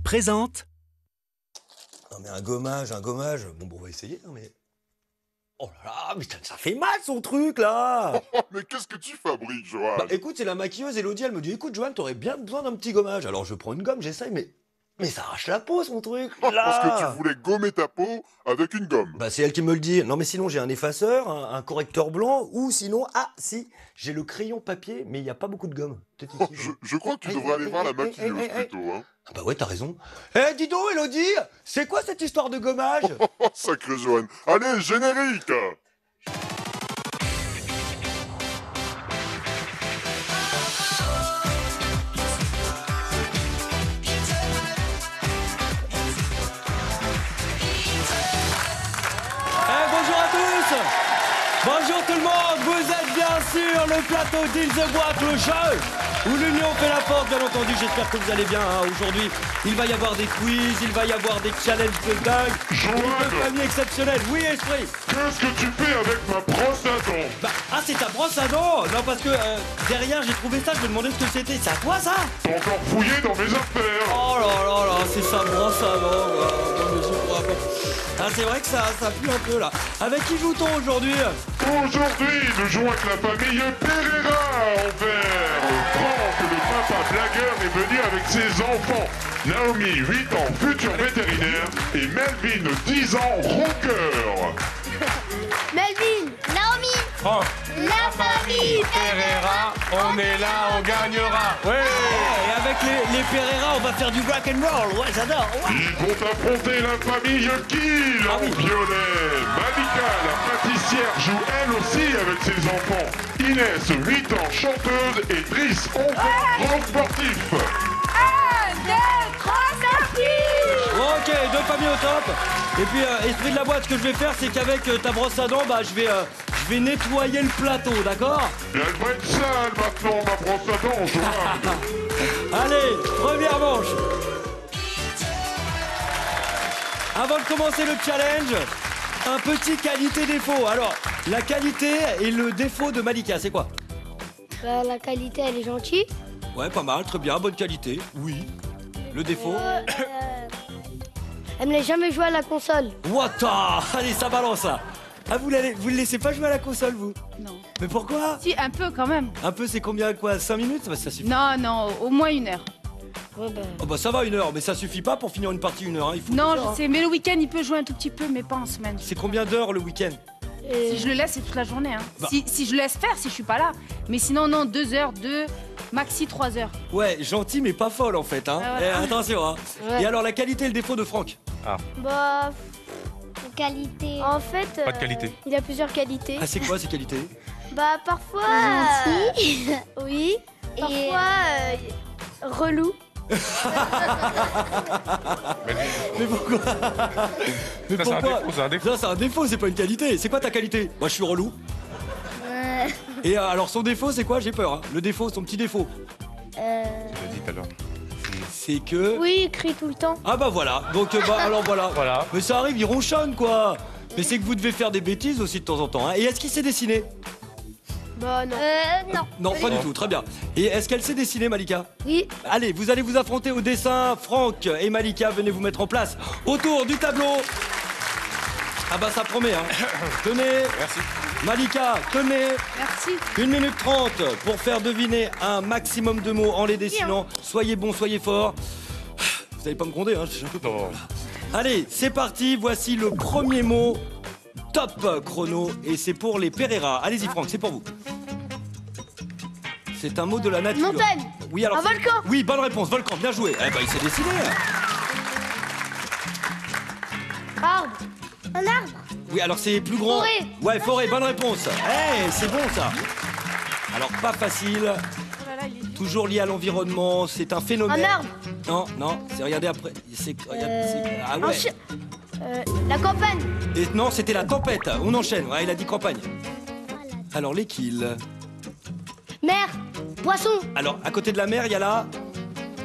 présente... Non mais un gommage, bon on va essayer, hein, mais... Oh là là, mais ça fait mal son truc là. Mais qu'est-ce que tu fabriques, Johan? Bah écoute, c'est la maquilleuse Elodie, elle me dit, écoute Johan, t'aurais bien besoin d'un petit gommage. Alors je prends une gomme, j'essaye, mais ça arrache la peau son truc, là. Parce que tu voulais gommer ta peau avec une gomme. Bah c'est elle qui me le dit. Non mais sinon j'ai un effaceur, un correcteur blanc, ou sinon, ah si, j'ai le crayon papier, mais il n'y a pas beaucoup de gomme. Peut-être ici. Je crois que tu devrais aller voir la maquilleuse plutôt, hein. Ah bah ouais, t'as raison. Eh, dis donc Elodie, c'est quoi cette histoire de gommage? Oh, sacré Johan. Allez, générique! Bonjour à tous. Bonjour tout le monde, vous êtes bien sûr le plateau d'Île the Boîte, le jeu où l'union fait la force, bien entendu. J'espère que vous allez bien, hein. Aujourd'hui, il va y avoir des quiz, il va y avoir des challenges de dingue. Johan, Une famille exceptionnelle. Oui, Esprit. qu'est-ce que tu fais avec ma brosse à dents? Bah, ah, c'est ta brosse à dents? Non, parce que derrière, j'ai trouvé ça, je me demandais ce que c'était. C'est à toi, ça? T'as encore fouillé dans mes affaires? Oh là là là, c'est sa brosse à dents. Non, mais je crois pas. Ah, c'est vrai que ça pue un peu, là. Avec qui joue-t-on aujourd'hui? Aujourd'hui, nous jouons avec la famille Pereira envers Franck, le papa blagueur, est venu avec ses enfants. Naomi, 8 ans, futur vétérinaire, et Melvin, 10 ans, rocker. Melvin, Naomi, Oh, la famille Pereira, on est là, on gagnera. Ouais. Et avec les Pereira, on va faire du rock and roll. Ouais, j'adore. Ouais. Ils vont affronter la famille Kill en violet. Malika, la pâtissière, joue elle aussi avec ses enfants. Inès, 8 ans, chanteuse, et Driss, 11 ans, grand sportif. 1, 2, 3, c'est Ok, deux familles au top. Et puis, esprit de la boîte, ce que je vais faire, c'est qu'avec ta brosse à dents, bah, je vais nettoyer le plateau, d'accord? Et elle va être sale maintenant, ma brosse à dents, Johan. Allez, première manche. Avant de commencer le challenge, un petit qualité-défaut. Alors, la qualité et le défaut de Malika, c'est quoi? Bah, la qualité, elle est gentille. Ouais, pas mal, très bien, bonne qualité. Oui. Le défaut? Elle me laisse jamais jouer à la console. What the... Allez, ça balance, ça. Ah, vous le laissez pas jouer à la console, vous? Non. Mais pourquoi? Si, un peu quand même. Un peu, c'est combien, quoi? 5 minutes? Bah, ça suffit. Non, non, au moins 1 heure. Ouais, bah. Oh bah ça va, 1 heure, mais ça suffit pas pour finir une partie 1 heure, hein. Il faut Non, tout ça, je sais, mais le week-end, il peut jouer un tout petit peu, mais pas en semaine. C'est combien d'heures le week-end? Si je le laisse, c'est toute la journée. Hein. Bah. Si je laisse faire, si je suis pas là. Mais sinon, non, 2 heures, maxi 3 heures. Ouais, gentil mais pas folle en fait, hein. Ah ouais. Attention, hein. Ouais. Et alors la qualité et le défaut de Franck? Bah. Qualité. En fait. Pas de qualité. Il a plusieurs qualités. Ah, c'est quoi ces qualités? Bah, parfois. Gentil. Oui. Parfois. Relou. Mais pourquoi? Mais Ça, c'est un pourquoi? défaut, c'est un défaut. Ça, c'est un défaut, c'est pas une qualité. C'est quoi ta qualité? Moi, je suis relou. Et alors, son défaut, c'est quoi? J'ai peur, hein. Le défaut, son petit défaut. Tu l'as dit tout à l'heure. C'est que... Oui, il crie tout le temps. Ah bah voilà, donc bah alors voilà. Voilà. Mais ça arrive, il ronchonne quoi. Mais c'est que vous devez faire des bêtises aussi de temps en temps, hein. Et est-ce qu'il sait dessiner? Bah, non. Non. Non, pas du tout, très bien. Et est-ce qu'elle sait dessiner, Malika? Oui. Allez, vous allez vous affronter au dessin. Franck et Malika, venez vous mettre en place autour du tableau. Ah bah ça promet, hein. Tenez. Merci. Malika, tenez. Merci. 1 minute 30 pour faire deviner un maximum de mots en les dessinant. Soyez bons, soyez forts. Vous allez pas me gronder, hein, je suis un peu peur. Non. Allez, c'est parti, voici le premier mot. Top chrono, et c'est pour les Pereira. Allez-y Franck, c'est pour vous. C'est un mot de la nature. Montagne. Oui, alors. Un volcan. Oui, bonne réponse, volcan, bien joué. Eh ben, il s'est dessiné. Arbre. Un arbre. Oui, alors c'est plus grand. Forêt. Ouais, forêt, bonne réponse. Eh, c'est bon ça. Alors, pas facile. Oh là là, il est dur. Toujours lié à l'environnement, c'est un phénomène. Un arbre. Non, non, c'est regardez après. Ah ouais. La campagne. Et non, c'était la tempête. On enchaîne. Ouais, il a dit campagne. Alors les kills. Mer. Poisson. Alors à côté de la mer, il y a là.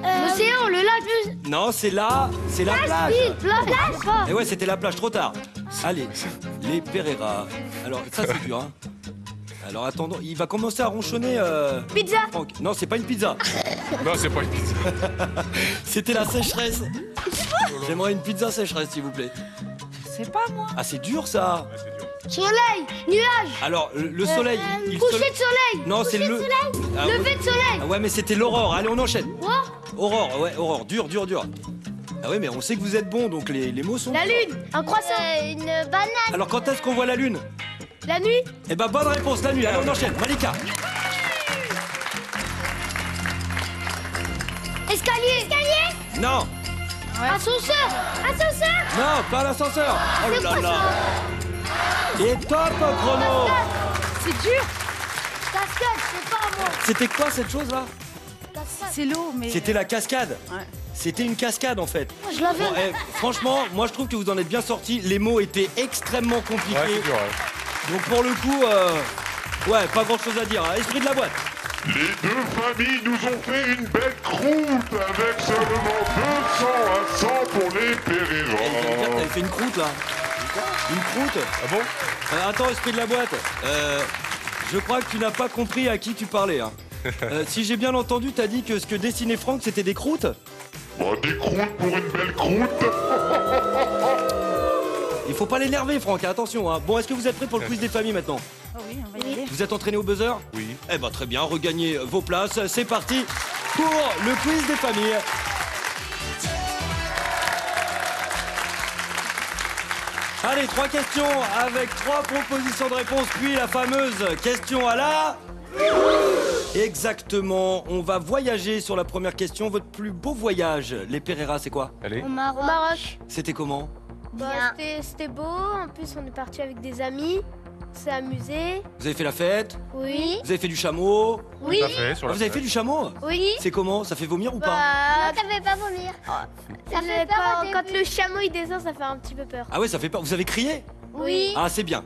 L'océan, le lac. Non, c'est là, c'est la plage. Oui, la plage. Et ouais, c'était la plage. Trop tard. Allez, les Pereira. Alors ça c'est dur. Hein. Alors attendons, il va commencer à ronchonner. Pizza. Franck. Non, c'est pas une pizza. Non, c'est pas une pizza. C'était la sécheresse. J'aimerais une pizza sécheresse, s'il vous plaît. C'est pas moi. Ah, c'est dur ça. Soleil. Nuage. Alors, le soleil. il Coucher se- de soleil. Non, c'est le. Ah, Lever de soleil. ah ouais, mais c'était l'aurore. Allez, on enchaîne. Quoi? Aurore, ouais, aurore. Dur. Ah ouais, mais on sait que vous êtes bon, donc les mots sont. La lune. Un croissant. Une banane. Alors, quand est-ce qu'on voit la lune? La nuit. Eh ben, bonne réponse, la nuit. Allez, on enchaîne. Malika. Escalier. Escalier. Non. Ascenseur. Ascenseur. Non, pas l'ascenseur. Oh là là. Et top chrono. C'est dur. Cascade. C'est pas moi. C'était quoi cette chose-là? Cascade. C'est l'eau, mais. C'était la cascade. Ouais. C'était une cascade en fait. Je l'avais. Bon, franchement, moi je trouve que vous en êtes bien sortis. Les mots étaient extrêmement compliqués. Ouais, c'est dur, ouais. Donc pour le coup, ouais, pas grand chose à dire. Hein. Esprit de la boîte. Les deux familles nous ont fait une belle croûte avec seulement 200 à 100 pour les Pereira. T'avais fait une croûte là. Une croûte. Ah bon? Attends, esprit de la boîte. Je crois que tu n'as pas compris à qui tu parlais. Hein. Si j'ai bien entendu, t'as dit que ce que dessinait Franck, c'était des croûtes. Bon, des croûtes pour une belle croûte. Il faut pas l'énerver, Franck. Attention. Hein. Bon, est-ce que vous êtes prêts pour le quiz des familles maintenant? Oh oui, on va y aller. Vous êtes entraînés au buzzer? Oui. Eh ben très bien, regagnez vos places. C'est parti pour le quiz des familles. Allez, 3 questions avec 3 propositions de réponse, puis la fameuse question à la... Exactement, on va voyager sur la première question. Votre plus beau voyage, les Pereira, c'est quoi? Allez. Au Maroc. C'était comment? Bah, c'était beau. En plus, on est parti avec des amis. On s'est amusé. Vous avez fait la fête? Oui. Vous avez fait du chameau? Oui. Tout à fait, sur Ah, la vous avez fait fête. du chameau? Oui. C'est comment? Ça fait vomir ou pas? Bah, ça fait pas vomir. Ça fait peur quand le chameau il descend, ça fait un petit peu peur. Ah ouais, ça fait peur. Vous avez crié? Oui. Ah, c'est bien.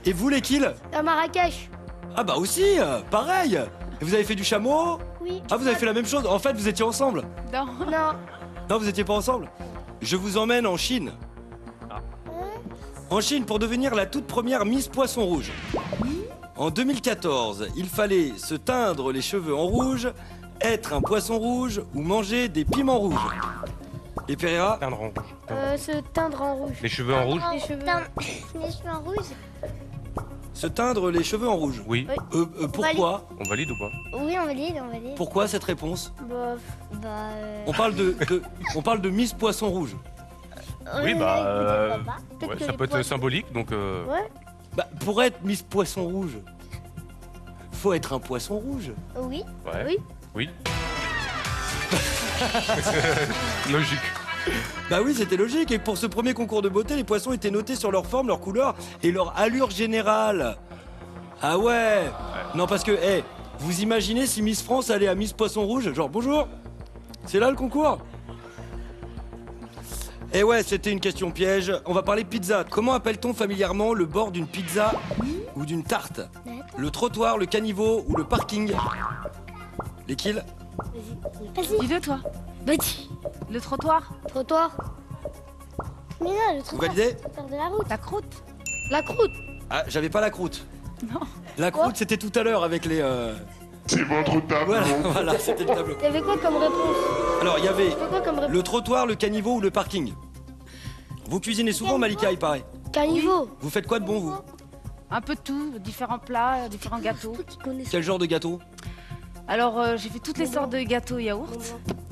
Et vous, les kills? À Marrakech. Ah bah aussi, pareil. Et vous avez fait du chameau? Oui. Ah, vous avez fait la même chose? En fait, vous étiez ensemble? Non. Non. Non, vous étiez pas ensemble? Je vous emmène en Chine. En Chine pour devenir la toute première Miss Poisson Rouge. En 2014, il fallait se teindre les cheveux en rouge, être un poisson rouge ou manger des piments rouges. Et Pereira? Teindre en rouge. Se teindre en rouge. Les cheveux en rouge? Les cheveux. Les cheveux en rouge. Se teindre les cheveux en rouge. Oui. Pourquoi? On valide ou pas? Oui, on valide, on valide. Pourquoi cette réponse? Bah, On parle de Miss Poisson Rouge. Oui, bah. Peut-être Ouais, que ça les peut être poissons- symbolique, donc. Ouais. Bah, pour être Miss Poisson Rouge, faut être un poisson rouge. Oui. Ouais. Oui. Oui. Logique. Bah oui, c'était logique. Et pour ce premier concours de beauté, les poissons étaient notés sur leur forme, leur couleur et leur allure générale. Ah ouais. Non, parce que, vous imaginez si Miss France allait à Miss Poisson Rouge? Genre, bonjour, c'est là le concours? Eh ouais, c'était une question piège. On va parler pizza. Comment appelle-t-on familièrement le bord d'une pizza ou d'une tarte? Le trottoir, le caniveau ou le parking? Les kills? Vas-y. Dis-le, toi. Vas-y. Le trottoir. Trottoir. Mais non, le Vous trottoir. validez? c'est faire de la route. La croûte. La croûte. Ah, j'avais pas la croûte. Non. La croûte, c'était tout à l'heure avec les... C'est votre tableau. Voilà, c'était le tableau. T'avais quoi comme réponse? Alors, il y avait T'avais quoi comme réponse? le trottoir, le caniveau ou le parking. Vous cuisinez souvent, Malika, il paraît. Caniveau. Vous faites quoi de bon, vous? Un peu de tout, différents plats, différents gâteaux. Qui connaît ça? Quel genre de gâteau? Alors, j'ai fait toutes les sortes de gâteaux yaourt.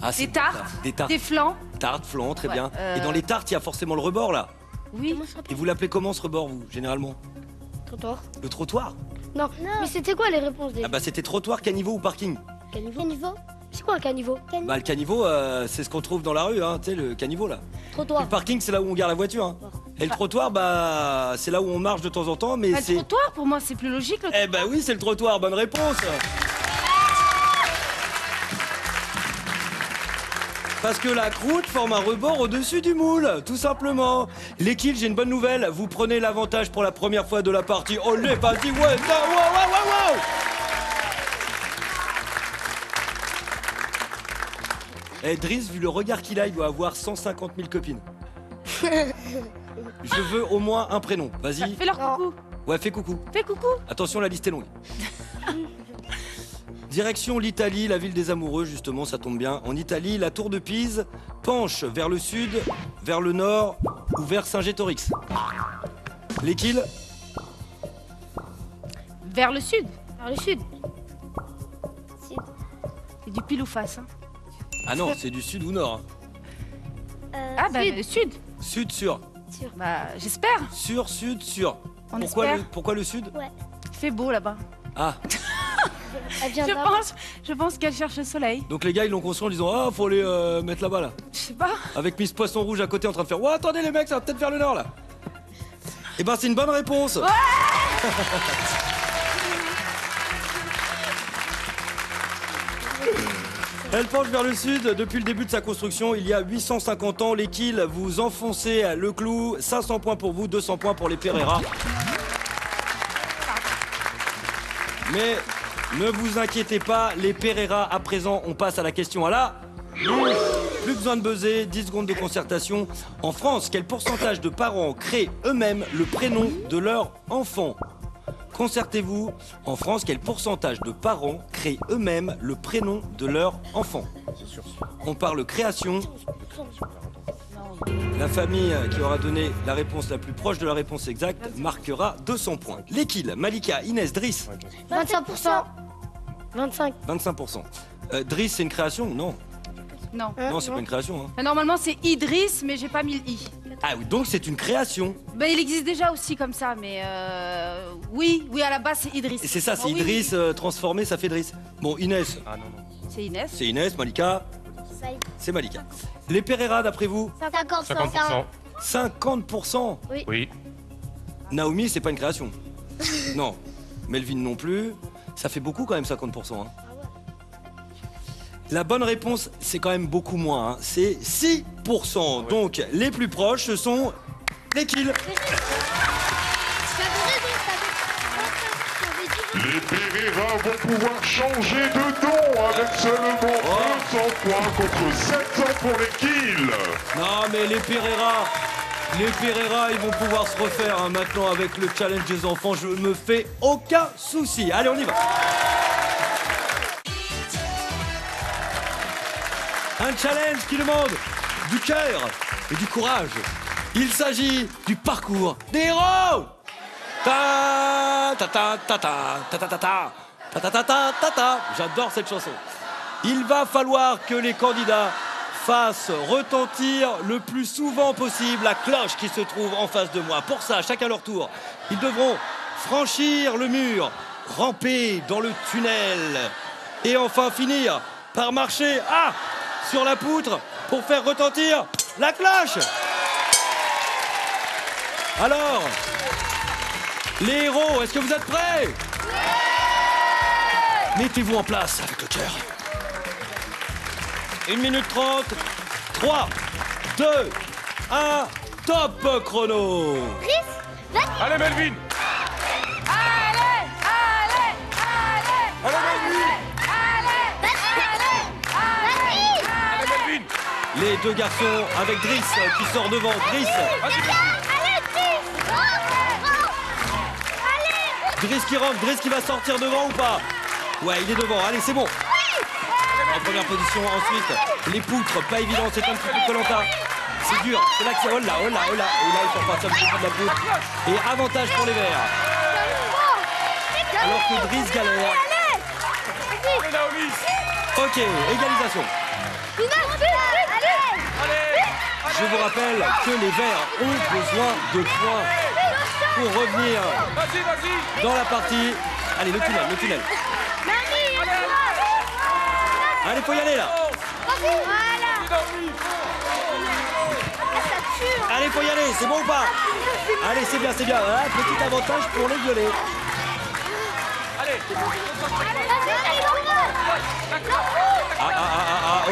Ah, c'est Des bon, ça. tartes. Des tartes. Des flans. Tartes, flan, très Ouais, bien. Et dans les tartes, il y a forcément le rebord, là. Oui. Comment ça s'appelle? Et vous l'appelez comment, ce rebord, vous, généralement? Trottoir. Le trottoir? Non. Mais c'était quoi les réponses déjà? Ah bah, c'était trottoir, caniveau ou parking. Caniveau. Caniveau. C'est quoi un caniveau? Bah, le caniveau, c'est ce qu'on trouve dans la rue, hein, tu sais, le caniveau, là. Et Trottoir. le parking, c'est là où on gare la voiture, hein. Et le trottoir, bah, c'est là où on marche de temps en temps, mais Bah, le c'est... trottoir, pour moi, c'est plus logique. Le... Eh bah oui, c'est le trottoir, bonne réponse. Parce que la croûte forme un rebord au-dessus du moule, tout simplement. Les kills, j'ai une bonne nouvelle, vous prenez l'avantage pour la première fois de la partie. Olé, vas-y, ouais, ça, wow. Eh, Driss, vu le regard qu'il a, il doit avoir 150 000 copines. Je veux au moins un prénom, vas-y. Fais leur coucou. Ouais, fais coucou. Fais coucou. Attention, la liste est longue. Direction l'Italie, la ville des amoureux, justement, ça tombe bien. En Italie, la tour de Pise penche vers le sud, vers le nord ou vers Saint-Gétorix. Lesquels? Vers le sud. Vers le sud. Sud. C'est du pile ou face. Hein. Ah non, c'est du sud ou nord. Ah bah sud. le sud. Sud, sur. Bah j'espère. Sur, sud, sur. On Pourquoi espère. pourquoi le sud? Ouais. Il fait beau là-bas. Ah, Elle vient Je pense qu'elle cherche le soleil. donc les gars, ils l'ont construit en disant ah, faut aller mettre là-bas, là. Je sais pas. Avec Miss Poisson Rouge à côté en train de faire ouais, attendez les mecs, ça va peut-être vers le nord, là. Eh ben, c'est une bonne réponse. Elle penche vers le sud. Depuis le début de sa construction, il y a 850 ans, les Kills, vous enfoncez le clou. 500 points pour vous, 200 points pour les Pereira. Mais ne vous inquiétez pas, les Pereira, à présent, on passe à la question à la... Plus besoin de buzzer, 10 secondes de concertation. En France, quel pourcentage de parents créent eux-mêmes le prénom de leur enfant? Concertez-vous. En France, quel pourcentage de parents créent eux-mêmes le prénom de leur enfant? On parle création. La famille qui aura donné la réponse la plus proche de la réponse exacte marquera 200 points. Les kills, Malika, Inès, Driss, 25%. 25. 25%. Driss, c'est une création? Non. Non. Non, c'est pas une création. Hein. Bah, normalement c'est Idriss mais j'ai pas mis le I. Ah oui, donc c'est une création. Bah il existe déjà aussi comme ça mais oui à la base c'est Idriss. Et c'est ça, c'est Oh, oui, Idriss transformé, ça fait Driss. Bon, Inès, Ah non, non. C'est Inès. c'est Inès, Malika, Saïd. c'est Malika. Les Pereira, d'après vous, 50%. 50%. Oui. Naomi, c'est pas une création. Non. Melvin non plus. Ça fait beaucoup quand même 50%. Hein. La bonne réponse, c'est quand même beaucoup moins. Hein. C'est 6%. Donc les plus proches, ce sont les kills. Les Pereira vont pouvoir changer de don avec seulement 200 points contre 700 pour les kills. Non mais les Pereira, ils vont pouvoir se refaire hein, maintenant avec le challenge des enfants. Je me fais aucun souci. Allez, on y va. Un challenge qui demande du cœur et du courage. Il s'agit du parcours des héros. Ta ta ta ta ta ta ta ta ta ta ta ta ta ta. J'adore cette chanson. Il va falloir que les candidats fassent retentir le plus souvent possible la cloche qui se trouve en face de moi. Pour ça, chacun leur tour, ils devront franchir le mur, ramper dans le tunnel et enfin finir par marcher sur la poutre pour faire retentir la cloche. Alors, les héros, est-ce que vous êtes prêts? Mettez-vous en place avec le cœur. 1 minute 30. 3, 2, 1, top chrono. Allez, Melvin. Allez Allez, Melvin. Les deux garçons avec Driss qui sort devant. Driss. Driss qui rentre. Driss qui va sortir devant ou pas? Ouais, il est devant. Allez, c'est bon. En première position, ensuite, les poutres, pas évident, c'est un petit peu Koh-Lanta. C'est dur, c'est là que c'est. Oh là. Et là, ils sont partis un petit peu de la poutre. Et avantage pour les Verts. Alors que Driss galère. Allez, Naomi. Ok, égalisation. Je vous rappelle que les Verts ont besoin de points pour revenir Vas-y. dans la partie. Allez, le tunnel. Allez, faut y aller là. Allez, faut y aller, c'est bon ou pas? Allez, c'est bien. Ah, petit avantage pour les violets. Allez.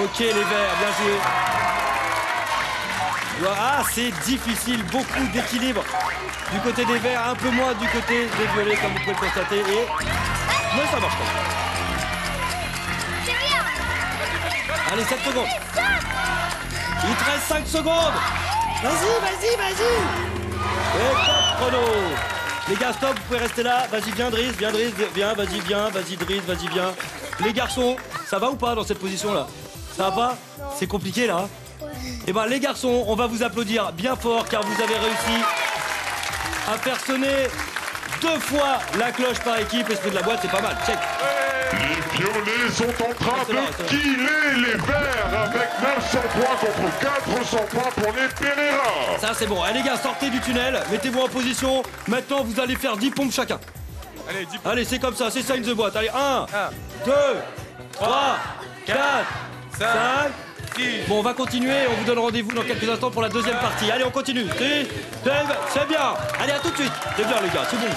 Ok les Verts, bien joué. Ah, c'est difficile, beaucoup d'équilibre du côté des Verts, un peu moins du côté des violets, comme vous pouvez le constater. Mais ça marche pas. Allez, 7 secondes. Il te reste 5 secondes. Vas-y. Et top chrono. Les gars, stop, vous pouvez rester là. Vas-y, viens, Driss, viens, vas-y, viens, vas-y, Driss, vas-y, viens. Les garçons, ça va ou pas dans cette position-là? Ça va pas? C'est compliqué, là? Eh ben, les garçons, on va vous applaudir bien fort car vous avez réussi à faire sonner 2 fois la cloche par équipe. Esprit de la boîte, c'est pas mal. Check. Les violets sont en train de killer les verts avec 900 points contre 400 points pour les Pereira. Ça, c'est bon. Allez, les gars, sortez du tunnel. Mettez-vous en position. Maintenant, vous allez faire 10 pompes chacun. Allez, 10 Allez, c'est comme ça. C'est ça, une the boîte. Allez, 1, 2, 3, 4, 5, 6. Bon, on va continuer. On vous donne rendez-vous dans quelques instants pour la deuxième partie. Allez, on continue. Dave, c'est bien. Allez, à tout de suite. C'est bien, les gars. C'est bon.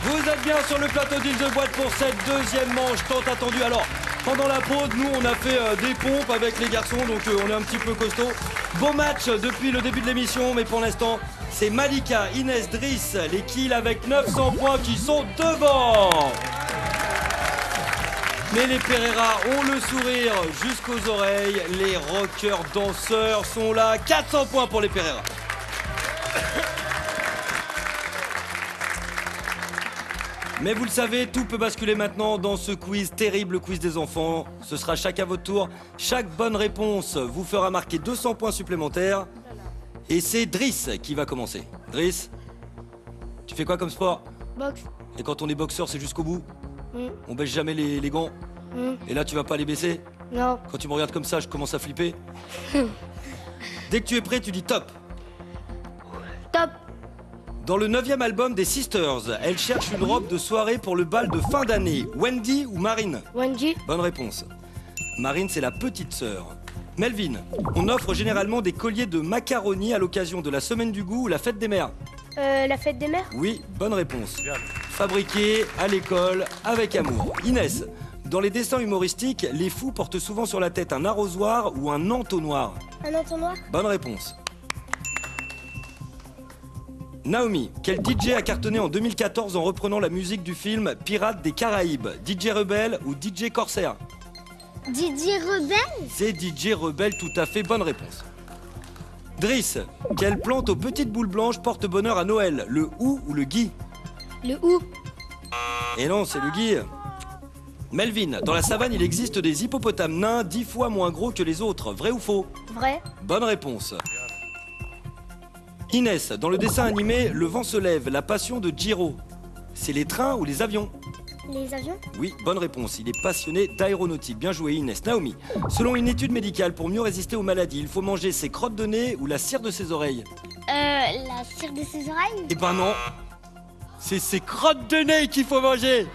Vous êtes bien sur le plateau d'In The Boîte pour cette deuxième manche tant attendue. Alors, pendant la pause, nous, on a fait des pompes avec les garçons, donc on est un petit peu costaud. Bon match depuis le début de l'émission, mais pour l'instant, c'est Malika, Inès, Driss, les kills avec 900 points qui sont devant. Mais les Pereira ont le sourire jusqu'aux oreilles. Les rockers danseurs sont là. 400 points pour les Pereira. Mais vous le savez, tout peut basculer maintenant dans ce quiz, terrible quiz des enfants. Ce sera chacun à votre tour. Chaque bonne réponse vous fera marquer 200 points supplémentaires. Et c'est Driss qui va commencer. Driss, tu fais quoi comme sport? Boxe. Et quand on est boxeur, c'est jusqu'au bout? On baisse jamais les gants? Et là, tu vas pas les baisser? Non. Quand tu me regardes comme ça, je commence à flipper. Dès que tu es prêt, tu dis top. Top. Dans le 9e album des Sisters, elle cherche une robe de soirée pour le bal de fin d'année. Wendy ou Marine? Wendy. Bonne réponse. Marine, c'est la petite sœur. Melvin, on offre généralement des colliers de macaroni à l'occasion de la semaine du goût ou la fête des mères. La fête des mères. Oui, bonne réponse. Fabriqué à l'école avec amour. Inès, dans les dessins humoristiques, les fous portent souvent sur la tête un arrosoir ou un entonnoir. Un entonnoir. Bonne réponse. Naomi, quel DJ a cartonné en 2014 en reprenant la musique du film Pirates des Caraïbes? DJ Rebelle ou DJ Corsair? Didier Rebelle. C'est DJ Rebelle, tout à fait, bonne réponse. Driss, quelle plante aux petites boules blanches porte bonheur à Noël? Le hou ou le gui? Le hou. Et non, c'est le gui. Melvin, dans la savane, il existe des hippopotames nains 10 fois moins gros que les autres. Vrai ou faux? Vrai. Bonne réponse. Inès, dans le dessin animé Le vent se lève, la passion de Jiro, c'est les trains ou les avions? Les avions. Oui, bonne réponse. Il est passionné d'aéronautique. Bien joué, Inès. Naomi, selon une étude médicale, pour mieux résister aux maladies, il faut manger ses crottes de nez ou la cire de ses oreilles? La cire de ses oreilles. Eh ben non, c'est ses crottes de nez qu'il faut manger.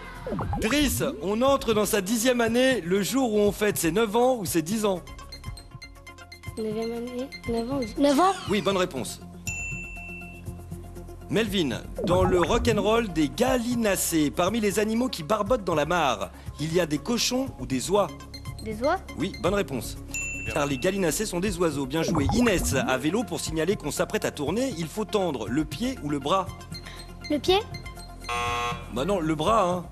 Driss, on entre dans sa 10e année le jour où on fête ses 9 ans ou ses 10 ans? 9e année. 9 ans. 9 ans. Oui, bonne réponse. Melvin, dans le rock'n'roll des gallinacés, parmi les animaux qui barbotent dans la mare, il y a des cochons ou des oies? Des oies. Oui, bonne réponse. Car les gallinacés sont des oiseaux. Bien joué. Inès, à vélo, pour signaler qu'on s'apprête à tourner, il faut tendre le pied ou le bras? Le pied. Bah non, le bras, hein.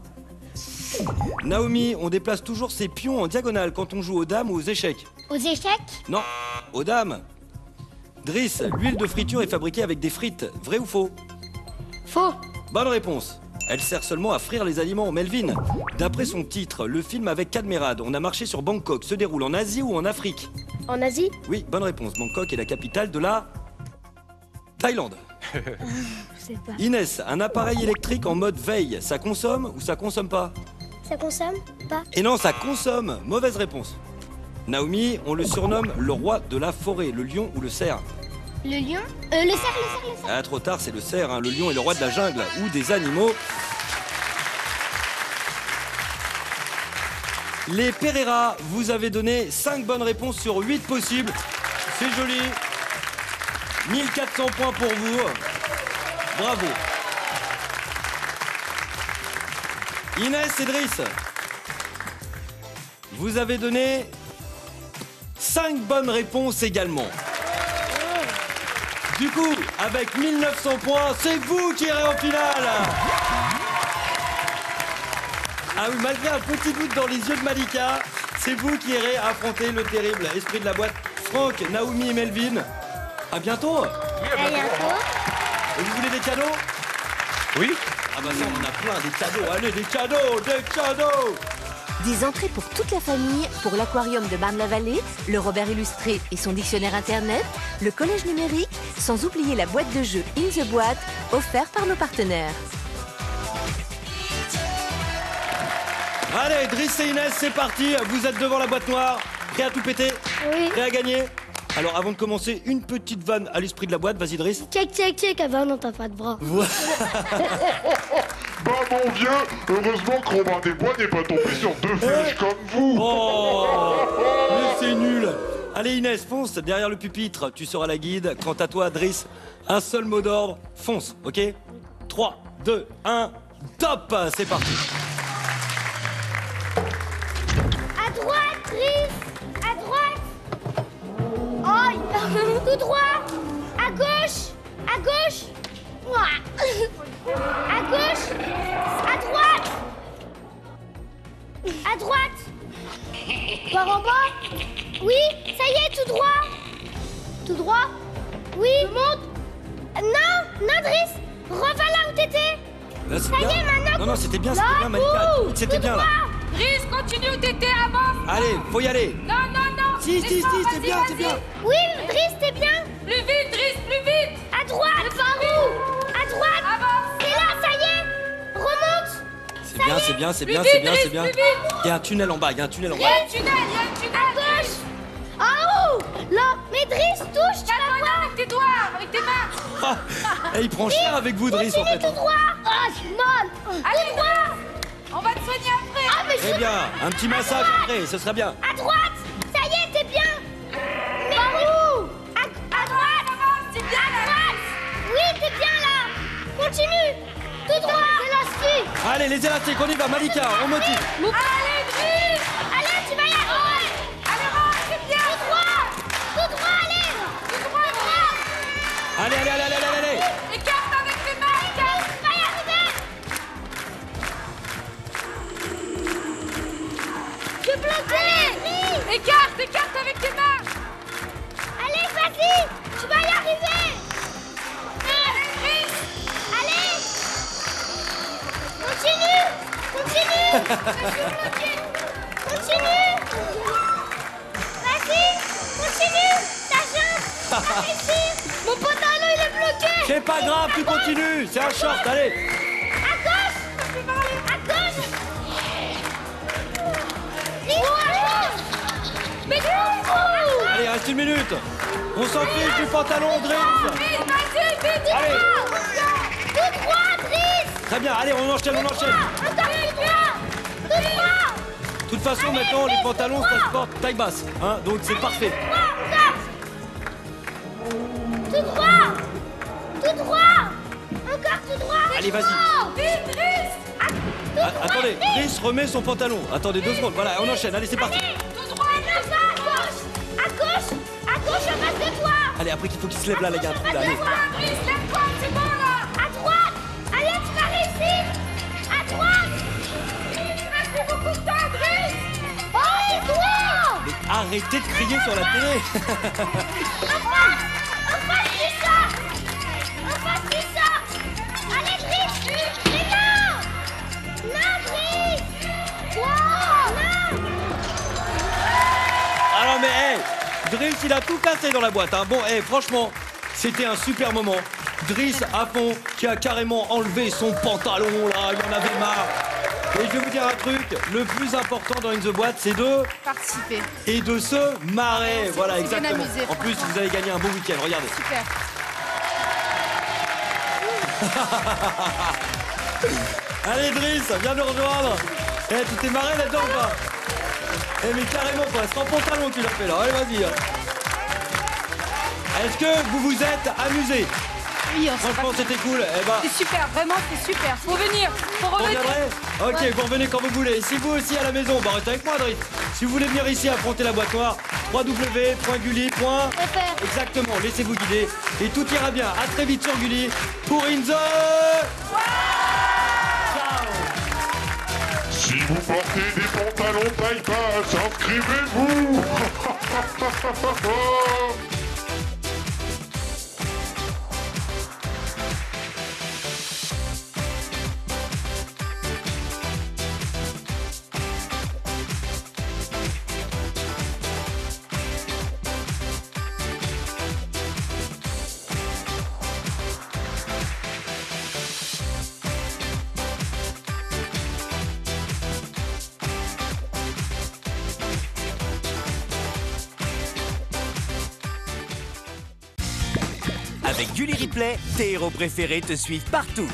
Naomi, on déplace toujours ses pions en diagonale quand on joue aux dames ou aux échecs? Aux échecs. Non, aux dames. Driss, l'huile de friture est fabriquée avec des frites. Vrai ou faux? Faux. Bonne réponse. Elle sert seulement à frire les aliments. Melvin, d'après son titre, le film avec Cadmerade, On a marché sur Bangkok, se déroule en Asie ou en Afrique? En Asie. Oui, bonne réponse. Bangkok est la capitale de la Thaïlande. Je sais pas. Inès, un appareil électrique en mode veille, ça consomme ou ça consomme pas? Ça consomme pas. Et non, ça consomme. Mauvaise réponse. Naomi, on le surnomme le roi de la forêt, le lion ou le cerf? Le lion. Le cerf. Ah, trop tard, c'est le cerf, hein. Le lion est le roi de la jungle ou des animaux. Les Pereira, vous avez donné 5 bonnes réponses sur 8 possibles. C'est joli. 1400 points pour vous. Bravo. Inès et Driss, vous avez donné 5 bonnes réponses également. Du coup, avec 1900 points, c'est vous qui irez en finale. Ah oui, malgré un petit doute dans les yeux de Malika, c'est vous qui irez affronter le terrible esprit de la boîte. Franck, Naomi et Melvin, à bientôt. À bientôt. Et vous voulez des cadeaux? Oui. Ah bah ça, on en a plein, des cadeaux. Allez, des cadeaux, des cadeaux. Des entrées pour toute la famille, pour l'aquarium de Marne-la-Vallée, le Robert illustré et son dictionnaire internet, le collège numérique, sans oublier la boîte de jeux In the Boîte, offerte par nos partenaires. Allez, Driss et Inès, c'est parti. Vous êtes devant la boîte noire. Prêt à tout péter? Oui. Prêt à gagner? Alors, avant de commencer, une petite vanne à l'esprit de la boîte. Vas-y, Driss. Check, check, check. Ah bah non, t'as pas de bras. Bah mon vieux, heureusement que Robin des Bois n'est pas tombé sur deux flèches comme vous. Oh, mais c'est nul. Allez, Inès, fonce derrière le pupitre. Tu seras la guide. Quant à toi, Driss, un seul mot d'ordre. Fonce, ok? 3, 2, 1, top. C'est parti. À droite, Driss. À droite. Oh, tout droit. À gauche. À gauche. Ouah. À gauche. À droite. À droite. Par en bas. Oui, ça y est, tout droit. Tout droit. Oui. Je monte. Non, non, Driss. Reviens là où t'étais. Là, c'est Ça y bien. est, maintenant. Non, non, c'était bien, Là, Malika. boum, C'était tout bien, là. droit. Driss, continue où t'étais, avance. Allez, faut y aller. Non, non, non. Si, Descends, c'est bien, vas-y, c'est bien. Oui, Driss, t'es bien. Plus vite, Driss, plus vite. À droite. Par où? À droite. Avance. C'est là, ça y est. Remonte. C'est bien, c'est bien, c'est Plus bien, vite, c'est bien, Driss, c'est bien. plus vite. Il y a un tunnel en bas, il y a un tunnel en Il y bas. a un tunnel, il y a un tunnel. À gauche. En haut. Là. Mais Driss, touche, tu vas Calme-toi voir. avec tes doigts, avec tes mains. Ah, et il prend cher avec vous, Driss, en Continue fait. tout droit. Oh, je suis molle. Allez, Tout droit. On va te soigner après. Ah, mais je Très suis bien, un petit massage après, ce sera bien. à droite. Ça y est, t'es bien. Mais par où? À droite. Avance, c'est bien À là. droite. Oui, t'es bien là. Continue. Tout droit. Élastique. Allez, les élastiques, on y va, Malika, on motive. Allez, Driss. Allez, tu vas y arriver. Allez, rentre, c'est bien. Tout droit. Tout droit, allez. Tout droit, droit. Allez, allez, allez, allez, allez, allez. Écarte avec tes mains, écarte. Tu vas y arriver. Je suis bloqué. Écarte, écarte avec tes mains. Allez, vas-y. Tu vas y arriver. Allez, Driss. Allez. Continue. Continue. Je suis bloqué. Continue. Vas-y. Continue. Ta jambe. Ça réussit. Mon pantalon, il est bloqué. C'est pas grave, tu continues, c'est un short, allez. À gauche. À gauche. Mais Allez, reste une minute. On s'en fiche du pantalon, Driss. Driss, vas-y, vite. Allez, tout droit, Driss. très bien, allez, on enchaîne, on enchaîne. Encore tout droit. Tout droit. De toute façon, maintenant, les pantalons, ça se porte taille basse, hein, donc c'est parfait. Tout droit. Tout droit. Encore tout droit. Allez, vas-y. Vite, Driss. Attendez, Driss remet son pantalon. Attendez 2 secondes, voilà, on enchaîne, allez, c'est parti. Tout droit, à gauche. À gauche. À gauche, en face de toi. Allez, après qu'il faut qu'il se lève là, les gars, un trou, là, allez. Driss, lève-toi, c'est bon là. À droite. Allez, tu vas réussir. À droite. Merci beaucoup de temps, Driss. Oh, et toi. Mais arrêtez de crier sur la télé. En face de ça. En face de ça. Allez, Driss. Mais non. Non, Driss. Wow. Non. Alors mais hey, Driss il a tout cassé dans la boîte hein. Bon franchement c'était un super moment. Driss à fond qui a carrément enlevé son pantalon là, il en avait marre. Et je vais vous dire un truc, le plus important dans In the Boîte c'est de Participer. et de se marrer. Voilà c'est bien exactement. amusé, En plus vous avez gagné un bon week-end, regardez. Super. Allez Driss, viens nous rejoindre. Eh tu t'es marré là-dedans ou pas? Eh mais carrément pas, c'est en pantalon tu l'as fait là, allez vas-y. Est-ce que vous vous êtes amusés? Oui, on s'est Franchement pas- c'était cool, eh ben C'est super, vraiment, c'est super. Faut venir, faut vous revenir. reviendrez. Ok, vous revenez quand vous voulez. Si vous aussi à la maison, bah restez avec moi Driss. Si vous voulez venir ici affronter la boîte noire, www.gulli.fr. Exactement, laissez-vous guider et tout ira bien. À très vite sur Gulli pour In the... Ciao. Si vous portez des pantalons taille basse, inscrivez-vous. Avec Gulli Replay, tes héros préférés te suivent partout.